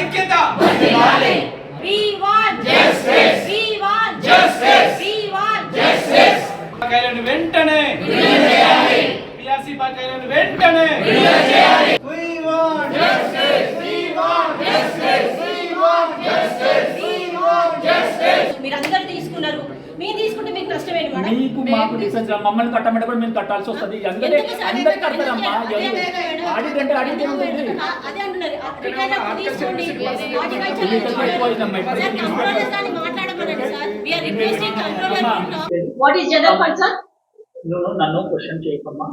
ఐక్యత We want justice. We want justice. We want justice. బకాయిలను వెంటనే విడుదల చేయాలి. పిఆర్సీ బకాయిలను వెంటనే విడుదల చేయాలి. We want justice. We want justice. We want justice. We want justice. మీరందరూ తీసుకున్నారు. మీరు తీసుకుంటే మీకు నష్టం ఏంటి మేడం? మీకు మాకు డిఫరెన్స్ మమ్మల్ని కట్టమంటే కూడా మేము కట్టాల్సి వస్తుంది. అందరూ కడతారమ్మా. ఆడిట్ అంటే ఆడిట్ ఏముంటుంది? అదే అంటున్నారు. రిటర్న్ అప్పుడు తీసుకోండి. మాట్లాడమనండి sir. We are requesting controller. What is general concern? నువ్వు నన్ను క్వశ్చన్ చేయకమ్మా.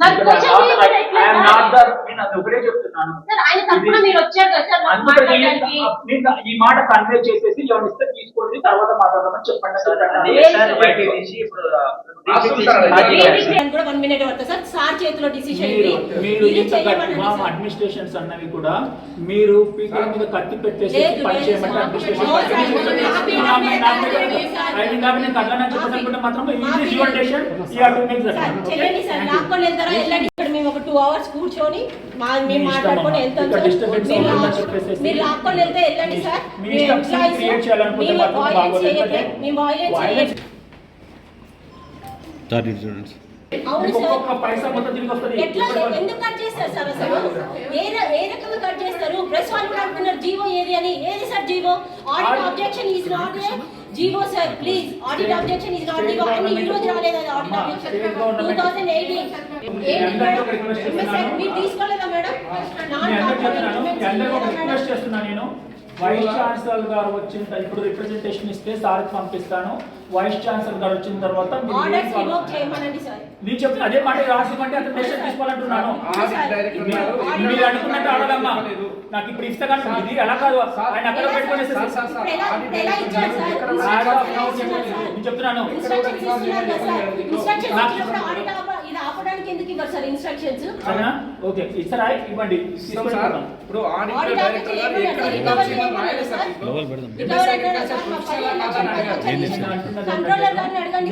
ఒకటే చెప్తున్నాను. ఈ మాట కన్వే చేసేసి ఎవరిస్తే తీసుకోండి తర్వాత మాట్లాడదామని చెప్పండి సార్. అడ్మినిస్ట్రేషన్స్ అన్నవి కూడా మీరు పీకల మీద కత్తి పెట్టేసి పని చేయమంటే అడ్మినిస్ట్రేషన్ మాత్రం మేము ఒక 2 hours కూర్చొని మేము మాట్లాడుకొని వెళ్తాం సార్. మీరు లాక్కొని వెళ్తే వెళ్ళండి సార్. మేము వాయిలెన్స్ చేయలేదు. ఎందుకు కట్ చేస్తారు సార్? అసలు ఏ రకంగా కట్ చేస్తారు? ప్రెస్ వాళ్ళు కూడా అంటున్నారు జీవో ఏది అని. ఏది sir GO? Audit objection is not a GO sir. Please audit objection is not GO. అని ఈ రోజు రాలేదు అది ఆడిట్ అబ్జెక్షన్ 2018. మీరు తీసుకోలేదా మేడం? నేను వైస్ ఛాన్సలర్ గారు వచ్చిన ఇప్పుడు రిప్రజెంటేషన్ ఇస్తే సార్ పంపిస్తాను. వైస్ ఛాన్సలర్ గారు వచ్చిన తర్వాత నేను చెప్తున్నా అదే మాట రాసిమంటే అతను డెసిషన్ తీసుకోవాలంటున్నాను. మీరు అనుకున్నట్టు అడగమ్మా. నాకు ఇప్పుడు ఇస్తా కానీ ఇది ఎలా కాదు. ఆయన అక్కడ పెట్టుకునే చెప్తున్నాను. ఓకే ఇస్తారా? ఇవ్వండి. ఇప్పుడు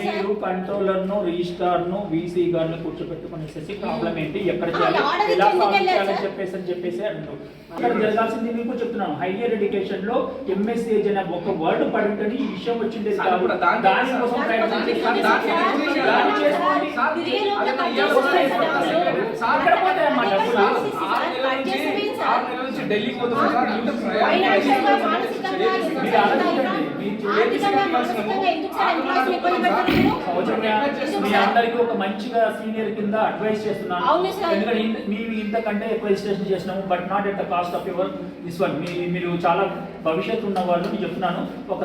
మీరు కంట్రోలర్ ను రిజిస్ట్రార్ ను వీసీ గారిని కూర్చోబెట్టుకునేసి ప్రాబ్లం ఏంటి, ఎక్కడ చేయాలి, ఎలా సాల్వ్ చేయాలని చెప్పేసి అంటారు. అక్కడ జరగాల్సింది మీకు చెప్తున్నాను. హైయర్ ఎడ్యుకేషన్ లో ఎంఎస్ఏజ్ అనే ఒక వర్డ్ పడి ఉంటుంది. ఈ విషయం వచ్చింది దానికోసం ఢిల్లీ మీ అందరికి ఒక మంచిగా సీనియర్ కింద అడ్వైస్ చేస్తున్నాను. ఎందుకంటే మేము ఇంతకంటే ఎక్కువ రిజిస్ట్రేషన్ చేసినాము. But not at the cost of your this one. మీరు చాలా భవిష్యత్తు ఉన్న వాళ్ళు నేను చెప్తున్నాను. ఒక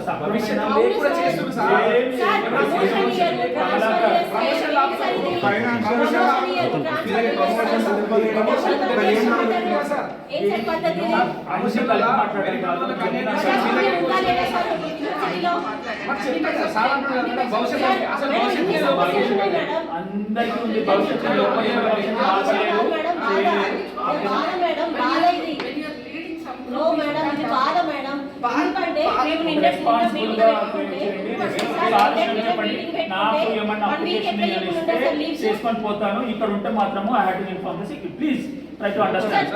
అందరికీ ఉంది భవిష్యత్తు. నాకు ఏమన్నా అప్లికేషన్ చేసుకొని పోతాను. ఇక్కడ ఉంటే మాత్రము I have to inform this. Please try to understand.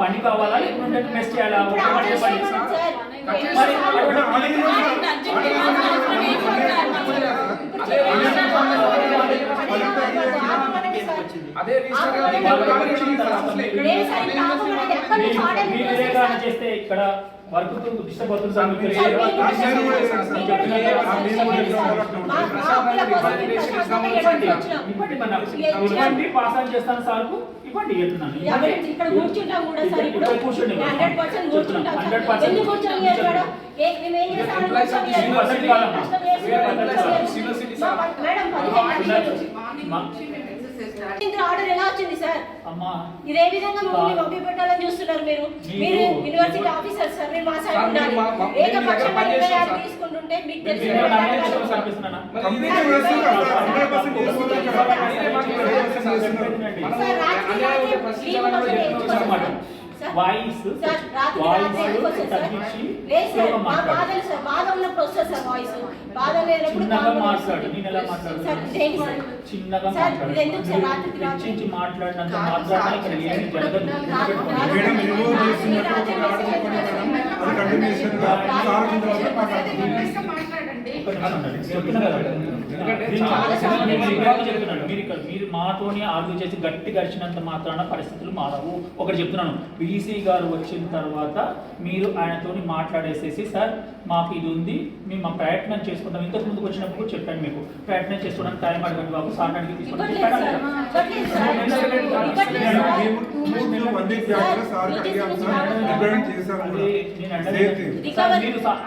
పని కావాలా లేకుంటే మెస్ చేయాలా? చేస్తే ఇక్కడ వర్క్ డిస్టర్బ్ అవుతుంది. పాస్ ఆన్ చేస్తాను సార్. ఇవ్వండి ఇక్కడ కూర్చుంటా కూడా సార్. ఇప్పుడు 100% కూర్చుంటా. ఎందుకు కూర్చొని ఆర్డర్ ఎలా వచ్చింది సార్? ఇదే విధంగా మమ్మల్ని పంపి పెట్టాలని చూస్తున్నారు మీరు. మీరు యూనివర్సిటీ ఆఫీసర్ సార్. మీరు మా సైడ్ ఉండాలి. ఏకపక్షంగా నిర్ణయాలు తీసుకుంటుంటే మీకు తెలిసి వాయిస్ తగ్గించి బాధ ఉన్నప్పుడు వస్తుంది సార్ వాయిస్ బాధ లేనప్పుడు చిన్నగా మాట్లాడు. నేను ఎలా మాట్లాడు? చిన్నగా మాట్లాడు. మాట్లాడినంత మాట్లాడాలి. ఇక్కడ ఏమి జరగదు. మీరు మాతోనే ఆర్గ్యూ చేసి గట్టి గడిచినంత మాత్రాన పరిస్థితులు మారవు. ఒకటి చెప్తున్నాను, బీసీ గారు వచ్చిన తర్వాత మీరు ఆయనతోని మాట్లాడేసేసి సార్ మాకు ఇది ఉంది, మేము మా ప్రయత్నం చేసుకుంటాం. ఇంతకు ముందుకు వచ్చినప్పుడు చెప్పాను మీకు ప్రయత్నం చేసుకోవడానికి టైం అడగండి బాబు, సార్ అడిగి తీసుకుంటాం.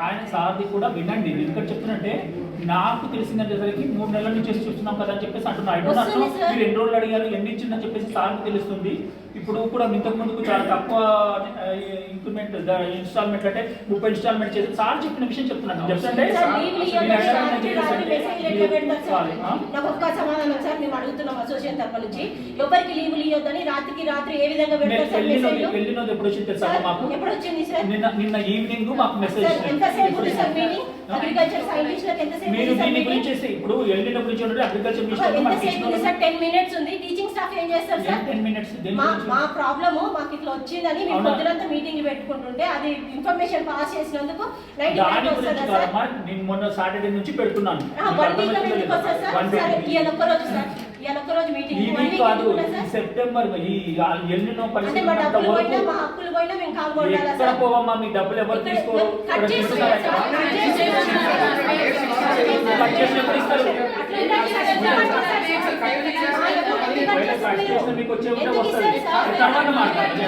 ఆయన సార్ది కూడా వినండి. ఎందుకంటే చెప్తున్నట్టే నాకు తెలిసిందంటే 3 నెలల నుంచి చూస్తున్నాం కదా అని చెప్పేసి అంటున్నారు. మీరు ఎన్ని రోజులు అడిగారు, ఎన్ని ఇచ్చిందని చెప్పేసి సార్కి తెలుస్తుంది. ఇప్పుడు కూడా ఇంతకు ముందుకు చాలా తక్కువ ఇంక్రిమెంట్ ఇన్స్టాల్మెంట్ అంటే 30 ఇన్స్టాల్మెంట్ చేసి సార్ చెప్పిన విషయం చెప్తున్నాను. చెప్తుంటే సమాధానం సార్ మేము అడుగుతున్నాం అసోసియేషన్ తరఫు నుంచి ఎవరికి లీవులు ఇవ్వద్దని రాత్రికి రాత్రి ఏ విధంగా పెడతారు సార్ మెసేజ్? వెళ్ళినది ఎప్పుడు వచ్చింది తెలుసా మాకు? ఎప్పుడు వచ్చింది సార్? నిన్న ఈవినింగ్ మాకు మెసేజ్. ఎంతసేపు ఉంది సార్ మీటింగ్? అగ్రికల్చర్ సైంటిస్టులకు ఎంతసేపు మీరు దీని గురించి ఇప్పుడు వెళ్ళినప్పుడు చూడండి అగ్రికల్చర్ ఎంతసేపు ఉంది సార్? 10 minutes ఉంది. టీచింగ్ స్టాఫ్ ఏం చేస్తారు సార్? 10 minutes మా ప్రాబ్లమ్ మాకు ఇట్లా వచ్చిందని మేము పొద్దునంతా మీటింగ్ పెట్టుకుంటుంటే అది ఇన్ఫర్మేషన్ పాస్ చేసినందుకు 90 వస్తుందా సార్? నేను మొన్న సాటర్డే నుంచి పెడుతున్నాను. 1 వీక్ లో ఎందుకు వస్తుంది సార్? ఇవాళ ఒక్కరోజు సార్, ఇవాళ ఒక్కరోజు మీటింగ్ సెప్టెంబర్ ఎన్నో అంటే మా డబ్బులు పోయినా మా హక్కులు పోయినా మేము కాల్గొండాలా సార్? పోవమ్మా మీ డబ్బులు ఎవరు తీసుకోరు. మీకు వచ్చే వస్తుంది తర్వాత మాట్లాడాలి.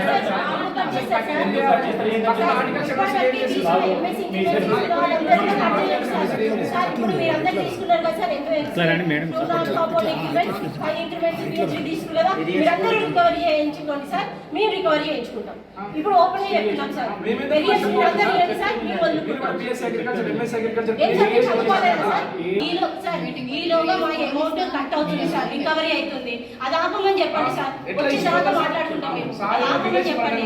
రికవరీ చేయించుకోండి సార్, మేము రికవరీ చేయించుకుంటాం. ఇప్పుడు ఓపెన్ చెప్తున్నాం సార్, ఈలోగా మా అమౌంట్ కట్ అవుతుంది సార్, రికవరీ అవుతుంది. అది ఆపమని చెప్పండి సార్, వచ్చిన తర్వాత మాట్లాడుకుంటాం. చెప్పండి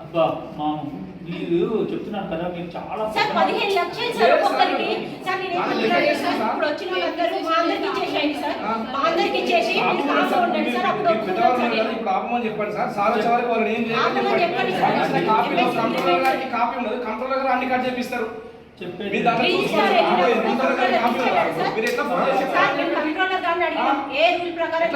అబ్బా మాము మీరు చెప్తున్నాను కదా మీరు చాలా సార్ 15 లక్షలు సార్ ఒక్కొక్కరికి. సార్ నేను ఇప్పుడు వచ్చిన వాళ్ళందరూ మా అందరికి ఇచ్చేసేయండి సార్, మా అందరికి ఇచ్చేసి మీరు కామ్గా ఉండండి సార్. అప్పుడు ఇప్పుడు ఆపమని చెప్పండి సార్. సార్ వచ్చే వరకు వాళ్ళు ఏం చేయాలి చెప్పండి సార్. కాపీ ఉండదు, కంట్రోలర్ గారు అన్ని కట్ చేపిస్తారు. చెప్పేది ఏ రూల్ ప్రకారం